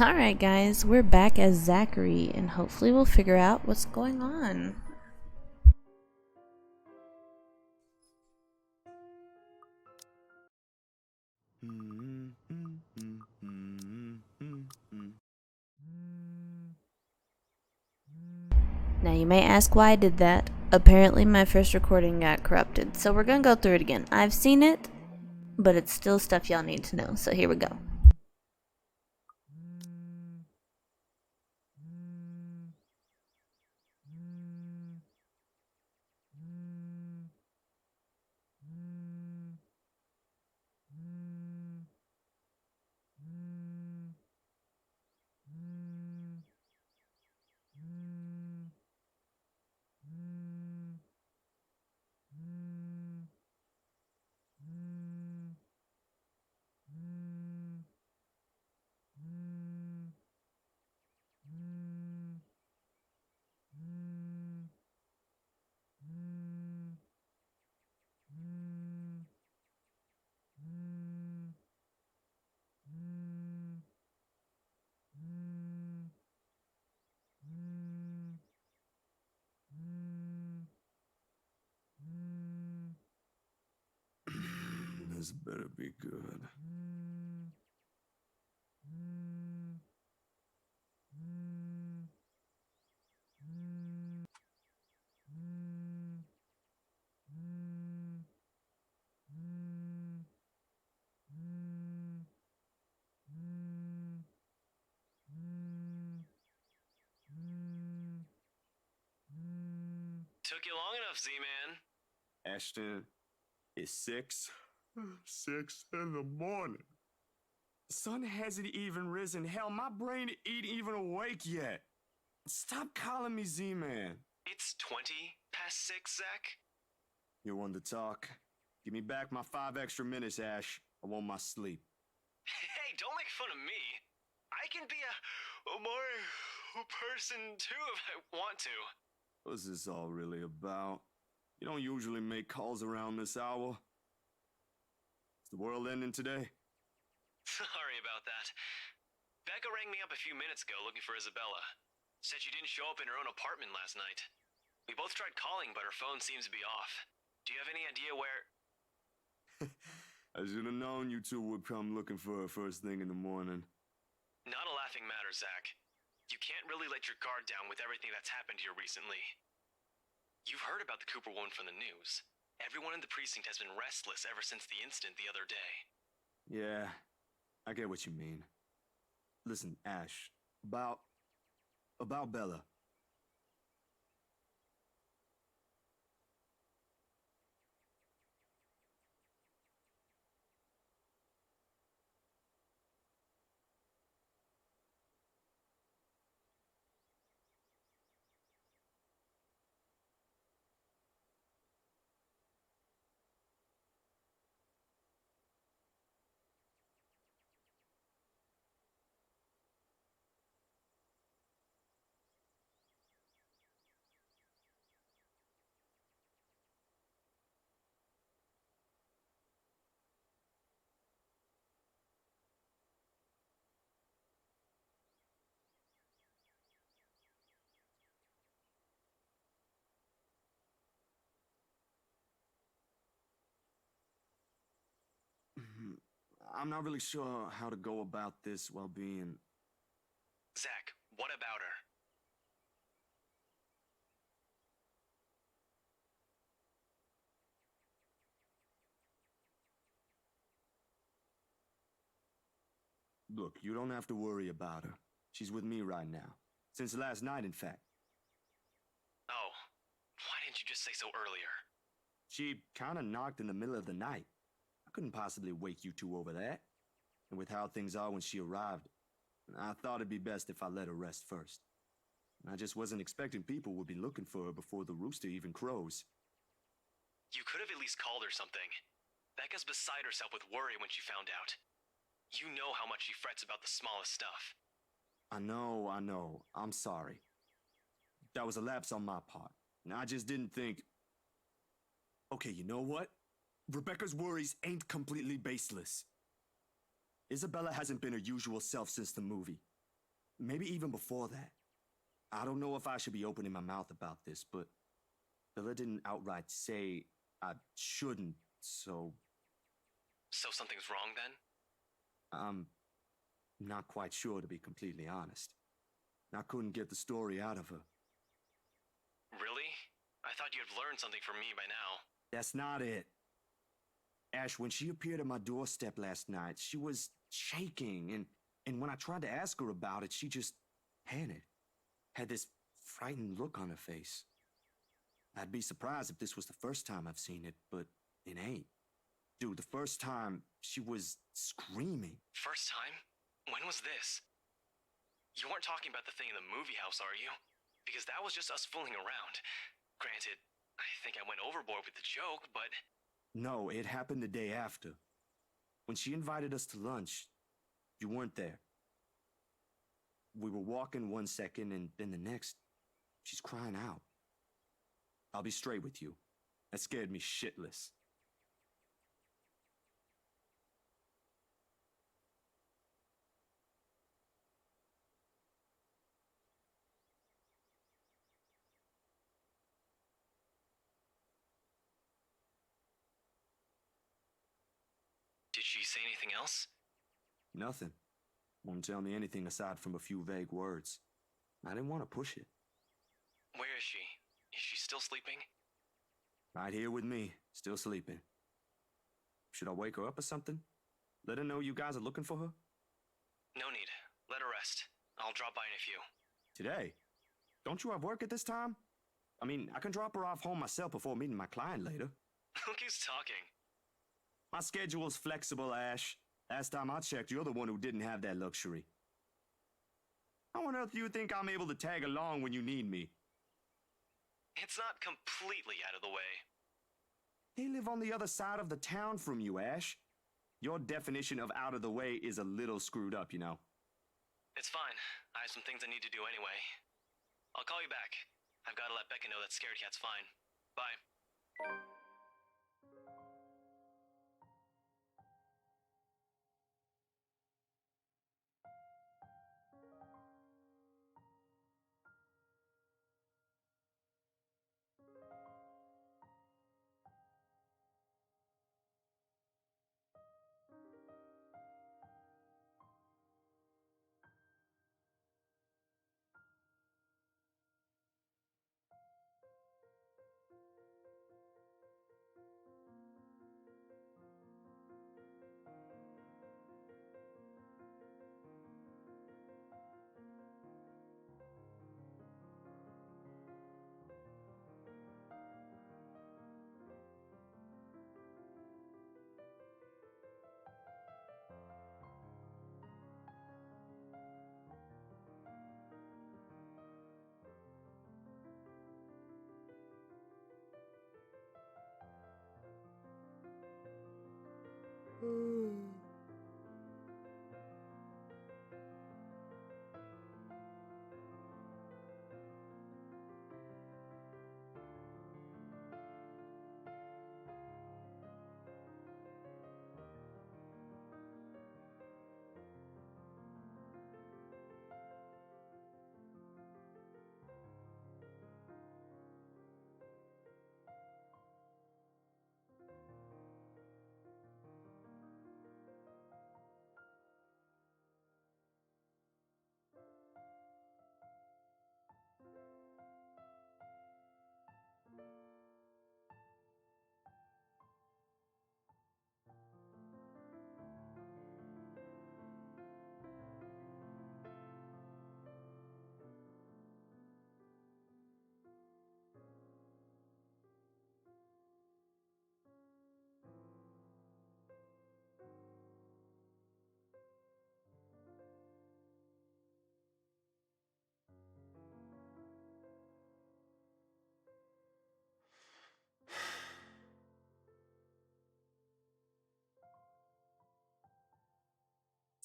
Alright, guys, we're back as Zachary, and hopefully we'll figure out what's going on. Now, you may ask why I did that. Apparently, my first recording got corrupted, so we're gonna go through it again. I've seen it, but it's still stuff y'all need to know, so here we go. This better be good. Took you long enough, Z-Man. Ashton, it's 6 in the morning. The sun hasn't even risen. Hell, my brain ain't even awake yet. Stop calling me Z-Man. It's 20 past 6, Zach. You want to talk? Give me back my 5 extra minutes, Ash. I want my sleep. Hey, don't make fun of me. I can be a more person too if I want to. What's this all really about? You don't usually make calls around this hour. Is the world ending today? Sorry about that. Becca rang me up a few minutes ago looking for Isabella. Said she didn't show up in her own apartment last night. We both tried calling, but her phone seems to be off. Do you have any idea where... I should have known you two would come looking for her first thing in the morning. Not a laughing matter, Zach. You can't really let your guard down with everything that's happened here recently. You've heard about the Cooper wound from the news. Everyone in the precinct has been restless ever since the incident the other day. Yeah, I get what you mean. Listen, Ash, about Bella. I'm not really sure how to go about this while being... Zach, what about her? Look, you don't have to worry about her. She's with me right now. Since last night, in fact. Oh, why didn't you just say so earlier? She kinda knocked in the middle of the night. I couldn't possibly wake you two over that. And with how things are when she arrived, I thought it'd be best if I let her rest first. I just wasn't expecting people would be looking for her before the rooster even crows. You could have at least called her something. Becca's beside herself with worry when she found out. You know how much she frets about the smallest stuff. I know. I'm sorry. That was a lapse on my part. And I just didn't think... Okay, you know what? Rebecca's worries ain't completely baseless. Isabella hasn't been her usual self since the movie. maybe even before that. I don't know if I should be opening my mouth about this, but Bella didn't outright say I shouldn't, so So something's wrong then? I'm not quite sure, to be completely honest. I couldn't get the story out of her. Really? I thought you'd learned something from me by now. That's not it. Ash, when she appeared at my doorstep last night, she was shaking, and when I tried to ask her about it, she just panicked. Had this frightened look on her face. I'd be surprised if this was the first time I've seen it, but it ain't. Dude, the first time, she was screaming. First time? When was this? You weren't talking about the thing in the movie house, are you? Because that was just us fooling around. Granted, I think I went overboard with the joke, but... No, it happened the day after. When she invited us to lunch, you weren't there. We were walking one second, and then the next, she's crying out. I'll be straight with you. That scared me shitless. Did she say anything else? Nothing. Won't tell me anything aside from a few vague words. I didn't want to push it. Where is she? Is she still sleeping? Right here with me, still sleeping. Should I wake her up or something? Let her know you guys are looking for her? No need. Let her rest. I'll drop by in a few. Today? Don't you have work at this time? I mean, I can drop her off home myself before meeting my client later. Look who's talking. My schedule's flexible, Ash. Last time I checked, you're the one who didn't have that luxury. How on earth do you think I'm able to tag along when you need me? It's not completely out of the way. They live on the other side of the town from you, Ash. Your definition of out of the way is a little screwed up, you know. It's fine. I have some things I need to do anyway. I'll call you back. I've got to let Becca know that Scared Cat's fine. Bye.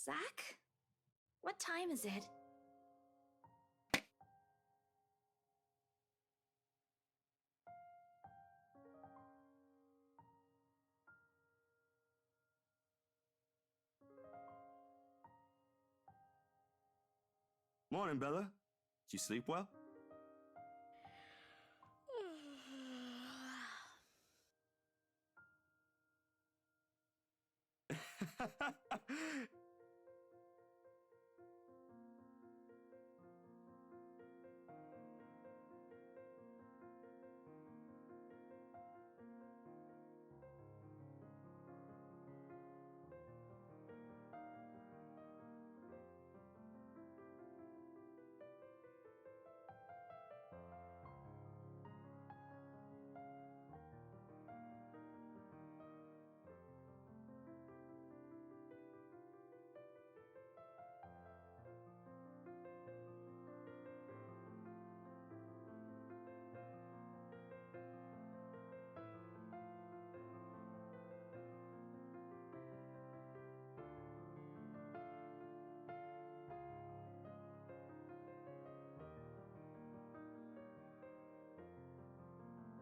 Zach? What time is it? Morning, Bella. Did you sleep well?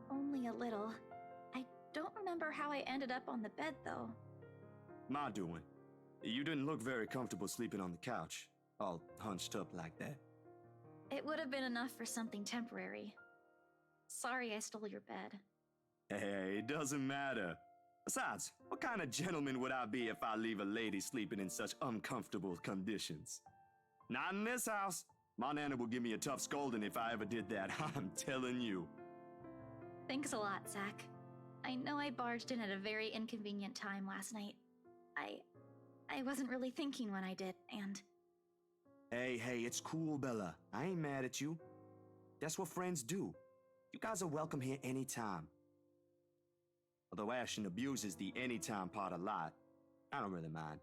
Only a little. I don't remember how I ended up on the bed, though. My doing. You didn't look very comfortable sleeping on the couch, all hunched up like that. It would have been enough for something temporary. Sorry I stole your bed. Hey, it doesn't matter. Besides, what kind of gentleman would I be if I leave a lady sleeping in such uncomfortable conditions? Not in this house. My nana will give me a tough scolding if I ever did that, I'm telling you. Thanks a lot, Zach. I know I barged in at a very inconvenient time last night. I wasn't really thinking when I did, and... Hey, it's cool, Bella. I ain't mad at you. That's what friends do. You guys are welcome here anytime. Although Ashton abuses the anytime part a lot, I don't really mind.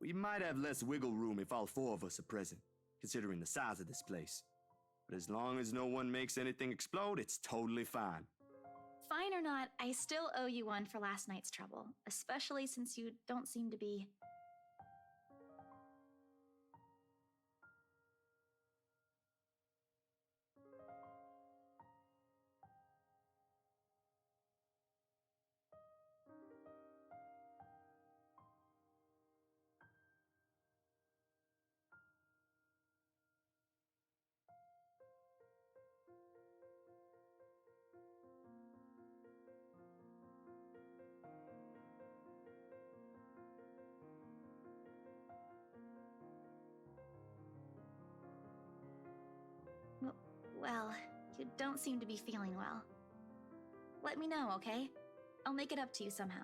We might have less wiggle room if all four of us are present, considering the size of this place. But as long as no one makes anything explode, it's totally fine. Fine or not, I still owe you one for last night's trouble, especially since you don't seem to be... Well, you don't seem to be feeling well. Let me know, okay? I'll make it up to you somehow.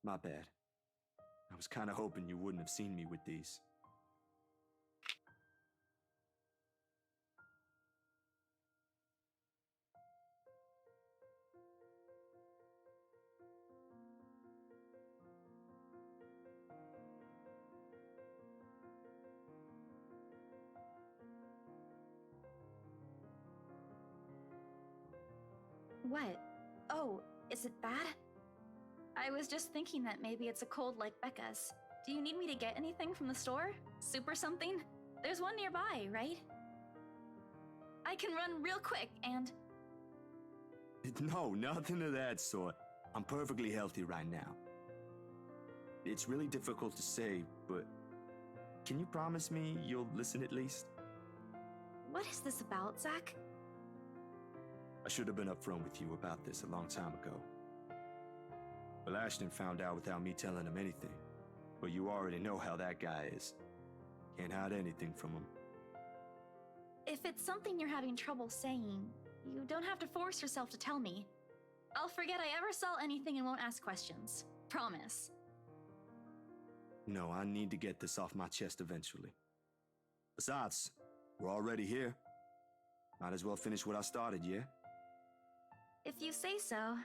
My bad. I was kinda hoping you wouldn't have seen me with these. What? Oh, is it bad? I was just thinking that maybe it's a cold like Becca's. Do you need me to get anything from the store? Soup or something? There's one nearby, right? I can run real quick and... No, nothing of that sort. I'm perfectly healthy right now. It's really difficult to say, but can you promise me you'll listen at least? What is this about, Zach? I should have been upfront with you about this a long time ago. Well, Ashton found out without me telling him anything. But you already know how that guy is. Can't hide anything from him. If it's something you're having trouble saying, you don't have to force yourself to tell me. I'll forget I ever saw anything and won't ask questions. Promise. No, I need to get this off my chest eventually. Besides, we're already here. Might as well finish what I started, yeah? If you say so.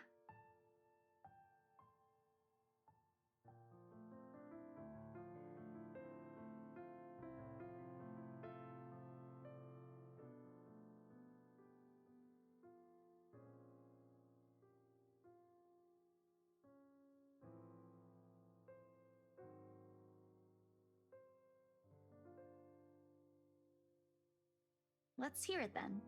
Let's hear it then.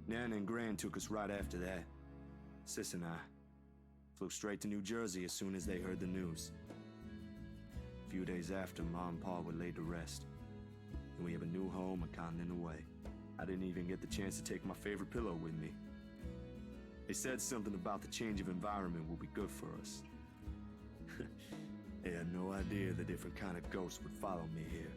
Nan and Gran took us right after that. Sis and I flew straight to New Jersey as soon as they heard the news. A few days after, Ma and Pa were laid to rest. And we have a new home a continent away. I didn't even get the chance to take my favorite pillow with me. They said something about the change of environment will be good for us. They had no idea the different kind of ghosts would follow me here.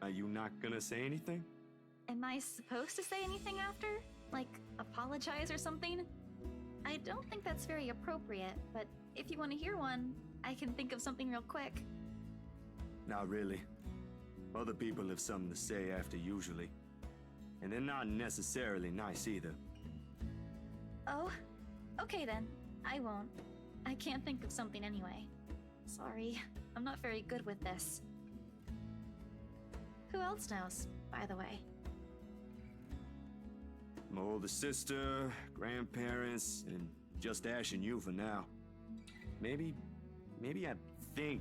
Are you not gonna say anything? Am I supposed to say anything after? Like, apologize or something? I don't think that's very appropriate, but if you want to hear one, I can think of something real quick. Not really. Other people have something to say after usually. And they're not necessarily nice either. Oh, okay then. I won't. I can't think of something anyway. Sorry, I'm not very good with this. Who else knows, by the way? My older sister, grandparents, and just Ash and you for now. Maybe I think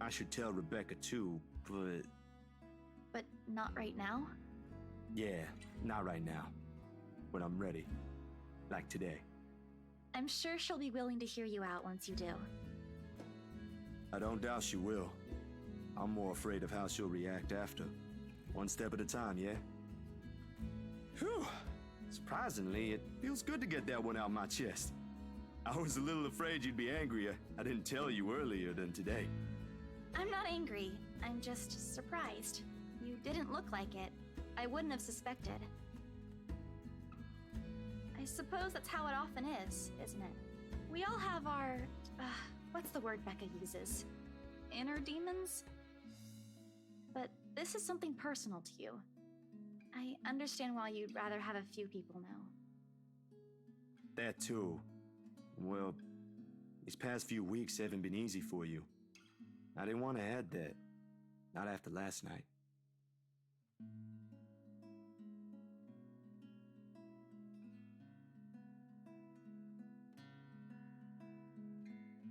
I should tell Rebecca too, but But not right now? Yeah, not right now. When I'm ready. Like today. I'm sure she'll be willing to hear you out once you do. I don't doubt she will. I'm more afraid of how she'll react after. One step at a time, yeah? Whew. Surprisingly, it feels good to get that one out of my chest. I was a little afraid you'd be angrier. I didn't tell you earlier than today. I'm not angry. I'm just surprised. You didn't look like it. I wouldn't have suspected. I suppose that's how it often is, isn't it? We all have our... what's the word Becca uses? Inner demons? But this is something personal to you. I understand why you'd rather have a few people know. That too. Well, these past few weeks haven't been easy for you. I didn't want to add that. Not after last night.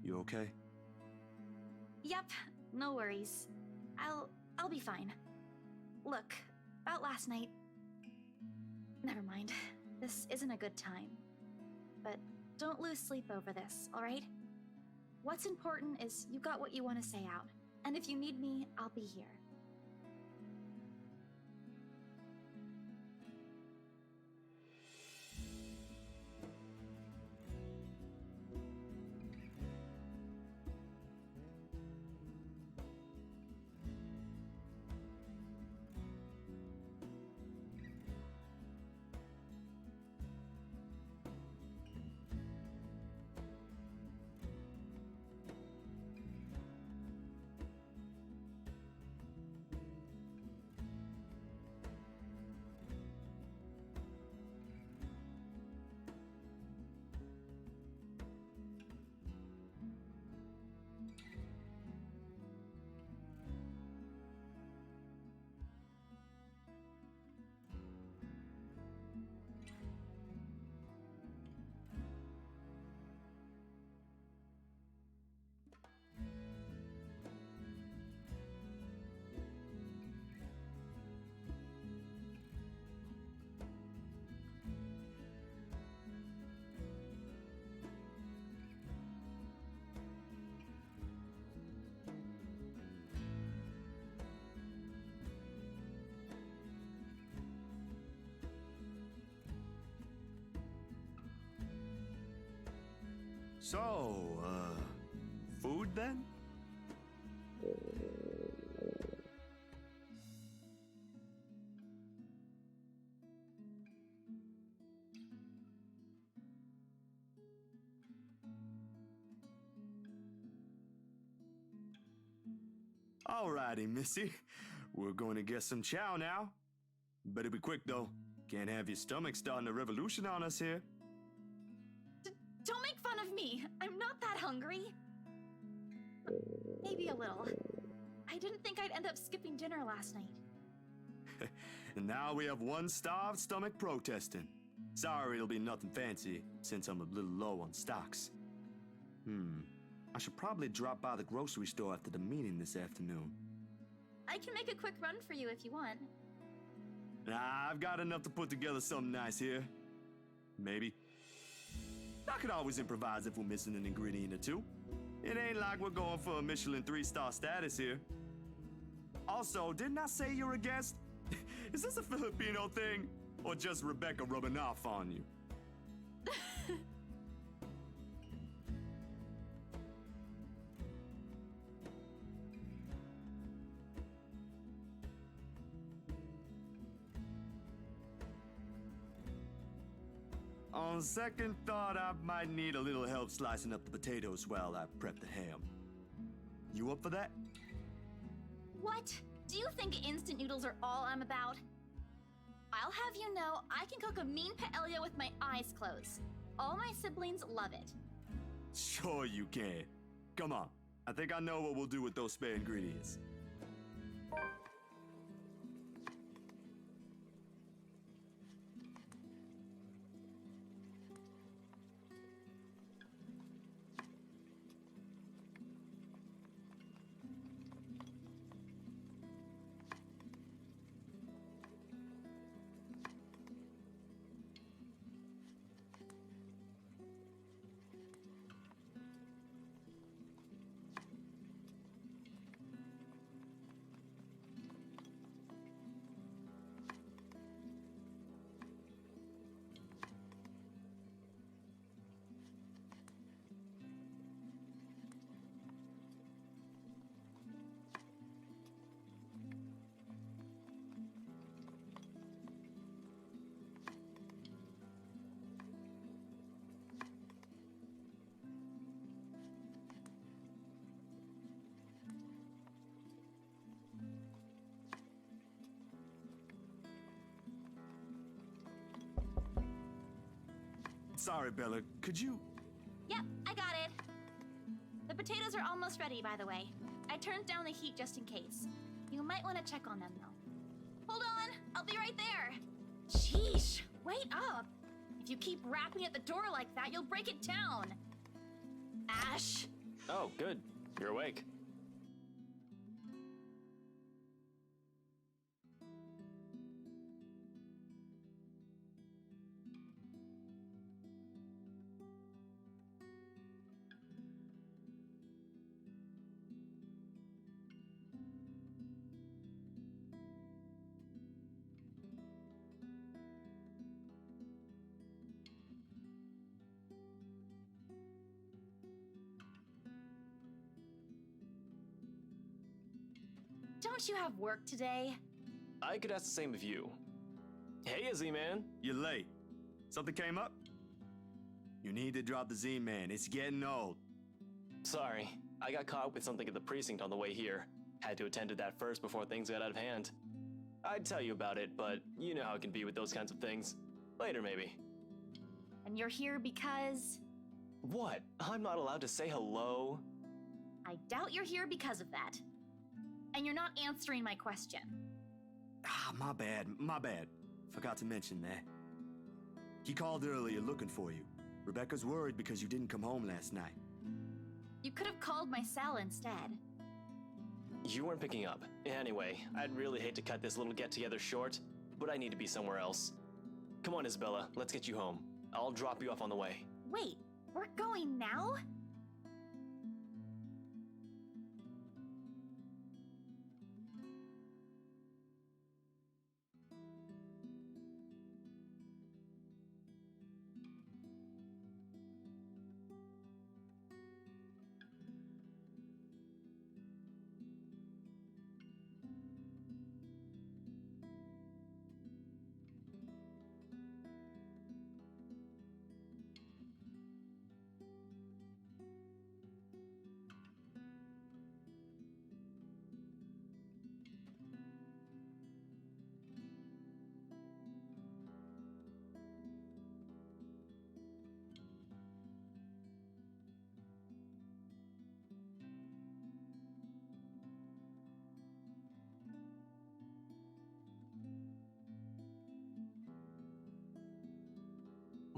You okay? Yep, no worries. I'll be fine. Look, about last night... Never mind. This isn't a good time. But don't lose sleep over this, alright? What's important is you got what you want to say out. And if you need me, I'll be here. So, food then? Alrighty, Missy. We're going to get some chow now. Better be quick, though. Can't have your stomach starting a revolution on us here. Don't make fun of me! I'm not that hungry! Maybe a little. I didn't think I'd end up skipping dinner last night. And now we have one starved stomach protesting. Sorry, it'll be nothing fancy, since I'm a little low on stocks. I should probably drop by the grocery store after the meeting this afternoon. I can make a quick run for you if you want. Nah, I've got enough to put together something nice here. Maybe. I could always improvise if we're missing an ingredient or two. It ain't like we're going for a Michelin 3-star status here. Also, didn't I say you're a guest? Is this a Filipino thing? Or just Rebecca rubbing off on you? On second thought, I might need a little help slicing up the potatoes while I prep the ham. You up for that? What? Do you think instant noodles are all I'm about? I'll have you know, I can cook a mean paella with my eyes closed. All my siblings love it. Sure you can. Come on. I think I know what we'll do with those spare ingredients. sorry, Bella. Could you... Yep, I got it. The potatoes are almost ready, by the way. I turned down the heat just in case. You might want to check on them, though. Hold on, I'll be right there. Sheesh, wait up. If you keep rapping at the door like that, you'll break it down. Ash. Oh, good. You're awake. Don't you have work today? I could ask the same of you. Hey, Z-Man. You're late. Something came up? You need to drop the Z-Man. It's getting old. Sorry, I got caught up with something at the precinct on the way here. Had to attend to that first before things got out of hand. I'd tell you about it, but you know how it can be with those kinds of things. Later, maybe. And you're here because... What? I'm not allowed to say hello? I doubt you're here because of that. And you're not answering my question. Ah, my bad. Forgot to mention that. He called earlier looking for you. Rebecca's worried because you didn't come home last night. You could have called my cell instead. You weren't picking up. Anyway, I'd really hate to cut this little get-together short, but I need to be somewhere else. Come on, Isabella, let's get you home. I'll drop you off on the way. Wait, we're going now?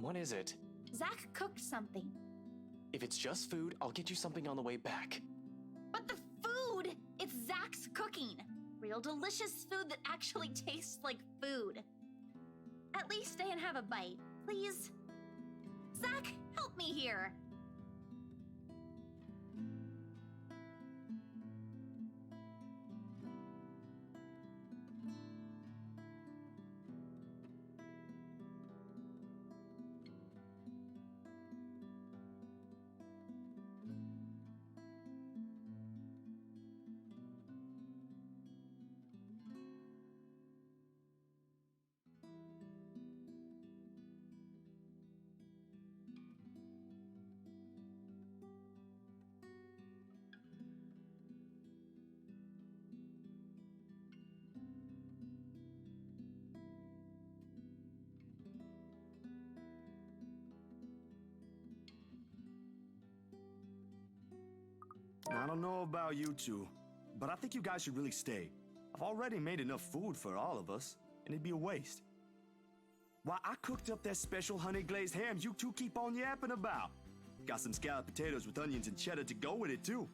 What is it? Zach cooked something. If it's just food, I'll get you something on the way back. But the food! It's Zach's cooking! Real delicious food that actually tastes like food. At least stay and have a bite, please. Zach, help me here! I don't know about you two, but I think you guys should really stay. I've already made enough food for all of us, and it'd be a waste. Why, I cooked up that special honey glazed ham you two keep on yapping about. Got some scalloped potatoes with onions and cheddar to go with it, too.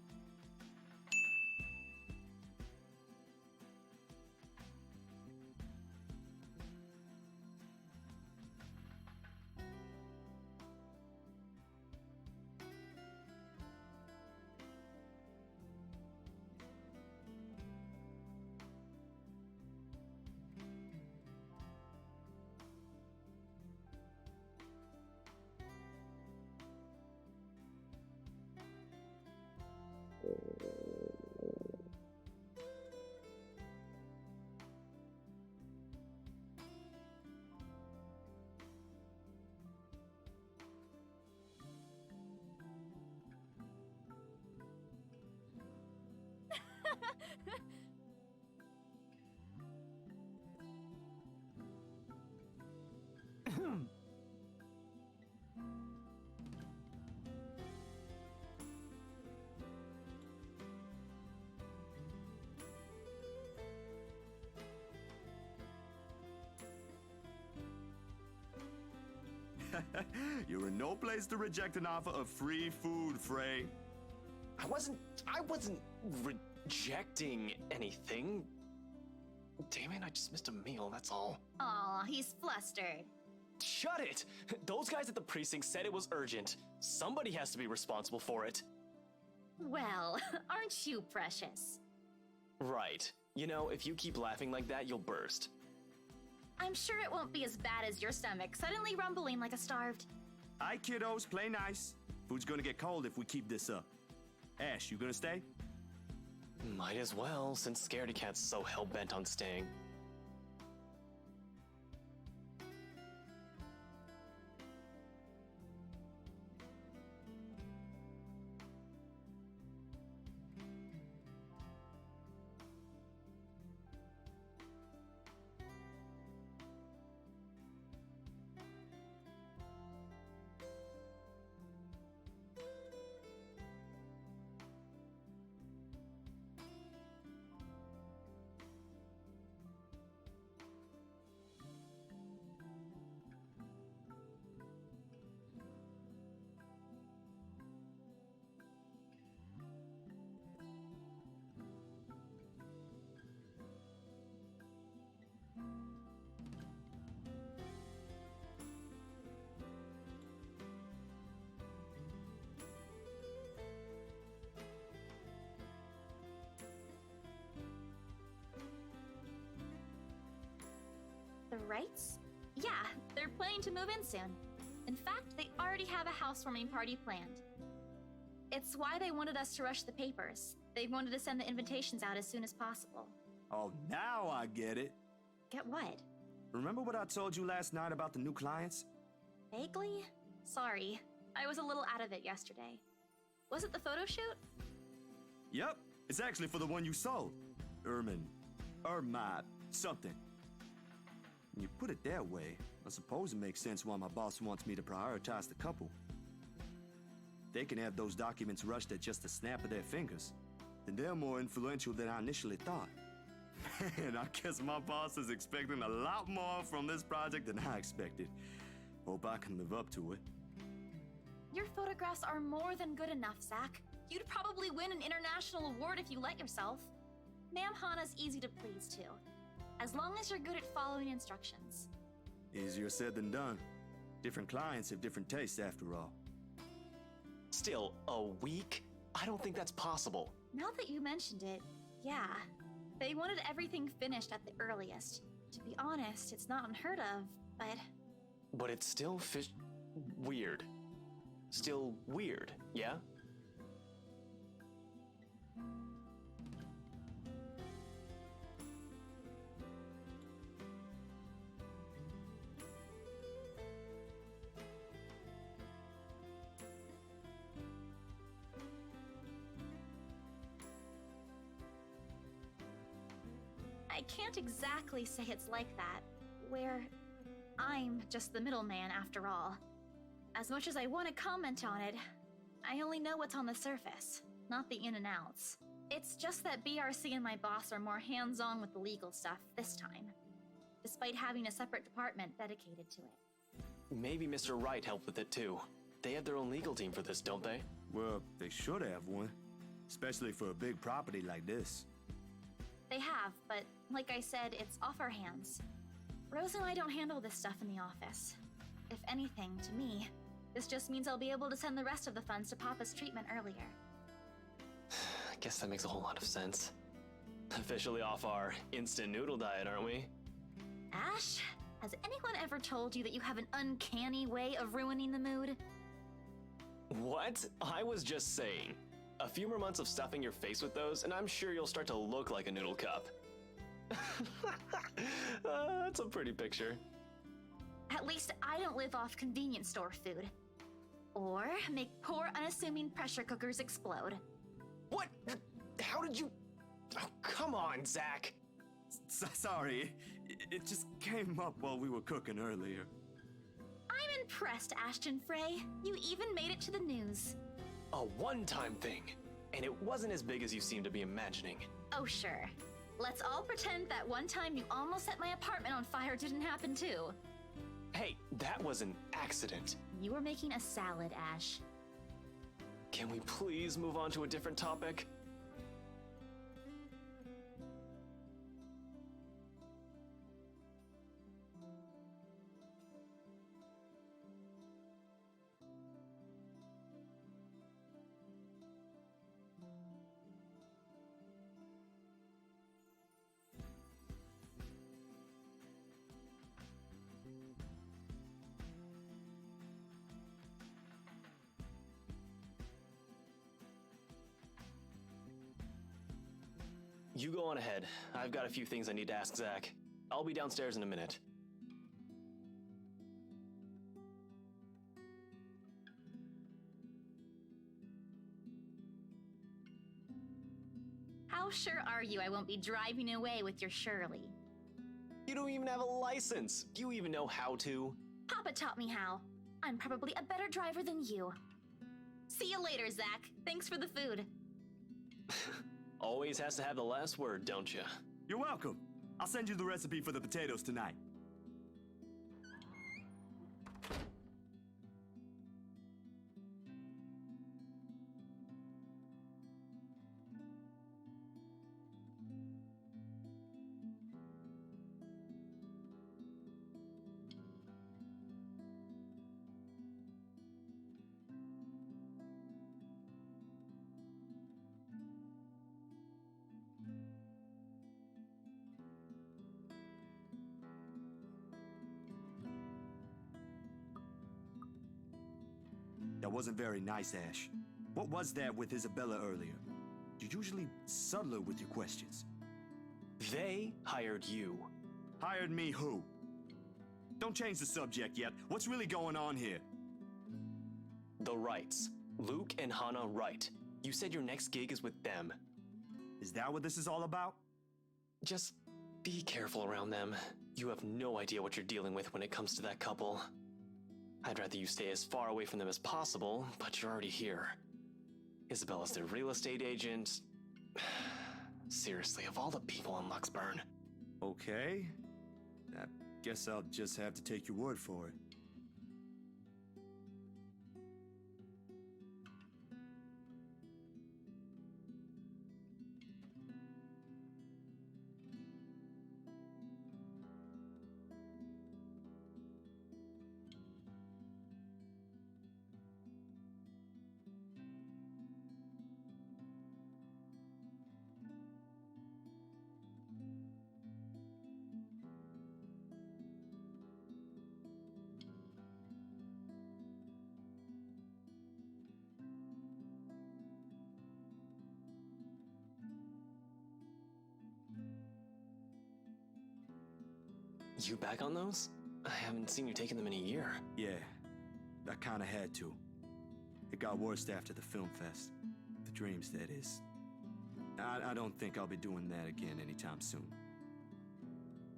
You're in no place to reject an offer of free food, Frey. I wasn't rejecting anything. Damn it, I just missed a meal, that's all. Aw, he's flustered. Shut it! Those guys at the precinct said it was urgent. Somebody has to be responsible for it. Well, aren't you precious? Right. You know, if you keep laughing like that, you'll burst. I'm sure it won't be as bad as your stomach suddenly rumbling like a starved. Aye, kiddos, play nice. Food's gonna get cold if we keep this up. Ash, you gonna stay? Might as well, since Scaredy Cat's so hell-bent on staying. The Wrights? Yeah, they're planning to move in soon. In fact, they already have a housewarming party planned. It's why they wanted us to rush the papers. They wanted to send the invitations out as soon as possible. Oh, now I get it. Get what? Remember what I told you last night about the new clients? Vaguely? Sorry, I was a little out of it yesterday. Was it the photo shoot? Yep, it's actually for the one you sold. Ermite, something. When you put it that way, I suppose it makes sense why my boss wants me to prioritize the couple. They can have those documents rushed at just a snap of their fingers. Then they're more influential than I initially thought. Man, I guess my boss is expecting a lot more from this project than I expected. Hope I can live up to it. Your photographs are more than good enough, Zach. You'd probably win an international award if you let yourself. Ma'am Hana's easy to please, too. As long as you're good at following instructions. Easier said than done. Different clients have different tastes after all. Still, a week? I don't think that's possible. Now that you mentioned it, yeah. They wanted everything finished at the earliest. To be honest, it's not unheard of, but... But it's still weird. Still weird, yeah? I can't exactly say it's like that, where I'm just the middleman after all. As much as I want to comment on it, I only know what's on the surface, not the in and outs. It's just that BRC and my boss are more hands-on with the legal stuff this time, despite having a separate department dedicated to it. Maybe Mr. Wright helped with it too. They have their own legal team for this, don't they? Well, they should have one. Especially for a big property like this. They have, but like I said, it's off our hands. Rose and I don't handle this stuff in the office. If anything, to me, this just means I'll be able to send the rest of the funds to Papa's treatment earlier. I guess that makes a whole lot of sense. Officially off our instant noodle diet, aren't we? Ash, has anyone ever told you that you have an uncanny way of ruining the mood? What? I was just saying. A few more months of stuffing your face with those, and I'm sure you'll start to look like a noodle cup. That's a pretty picture. At least I don't live off convenience store food. Or make poor, unassuming pressure cookers explode. What? How did you... Oh, come on, Zach. Sorry, it just came up while we were cooking earlier. I'm impressed, Ashton Frey. You even made it to the news. A one-time thing. And it wasn't as big as you seem to be imagining. Oh, sure. Let's all pretend that one time you almost set my apartment on fire didn't happen too. Hey, that was an accident. You were making a salad, Ash. Can we please move on to a different topic? You go on ahead. I've got a few things I need to ask Zach. I'll be downstairs in a minute. How sure are you I won't be driving away with your Shirley? You don't even have a license. Do you even know how to? Papa taught me how. I'm probably a better driver than you. See you later, Zach. Thanks for the food. Always has to have the last word, don't you? You're welcome. I'll send you the recipe for the potatoes tonight. That wasn't very nice, Ash. What was that with Isabella earlier? You're usually subtler with your questions. They hired you. Hired me who? Don't change the subject yet. What's really going on here? The Wrights. Luke and Hannah Wright. You said your next gig is with them. Is that what this is all about? Just be careful around them. You have no idea what you're dealing with when it comes to that couple. I'd rather you stay as far away from them as possible, but you're already here. Isabella's their real estate agent. Seriously, of all the people in Luxburn. Okay. I guess I'll just have to take your word for it. You back on those? I haven't seen you taking them in a year. Yeah, I kinda had to. It got worse after the film fest. The dreams, that is. I don't think I'll be doing that again anytime soon.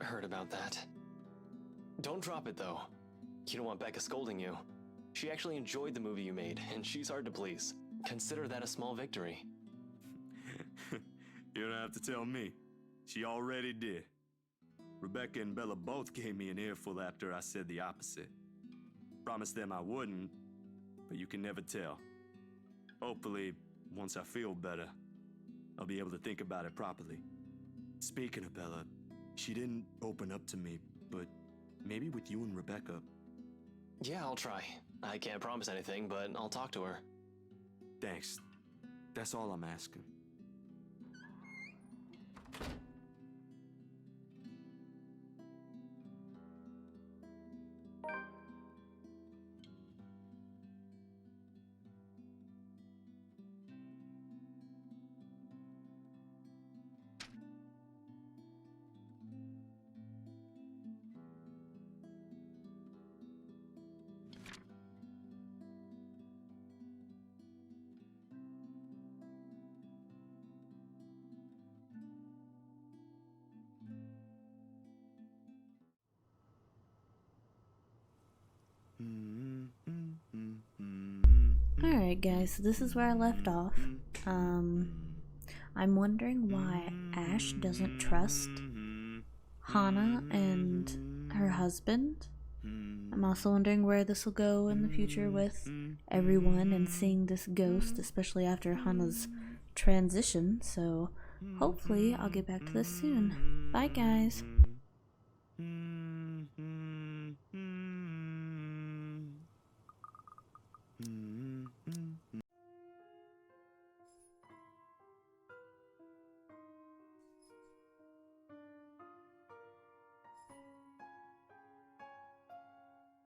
Heard about that. Don't drop it, though. You don't want Becca scolding you. She actually enjoyed the movie you made, and she's hard to please. Consider that a small victory. You don't have to tell me. She already did. Rebecca and Bella both gave me an earful after I said the opposite. Promised them I wouldn't, but you can never tell. Hopefully, once I feel better, I'll be able to think about it properly. Speaking of Bella, she didn't open up to me, but maybe with you and Rebecca. Yeah, I'll try. I can't promise anything, but I'll talk to her. Thanks. That's all I'm asking. Alright guys, so this is where I left off. I'm wondering why Ash doesn't trust Hannah and her husband. I'm also wondering where this will go in the future with everyone and seeing this ghost, especially after Hana's transition. So hopefully I'll get back to this soon. Bye, guys. Mm-hmm.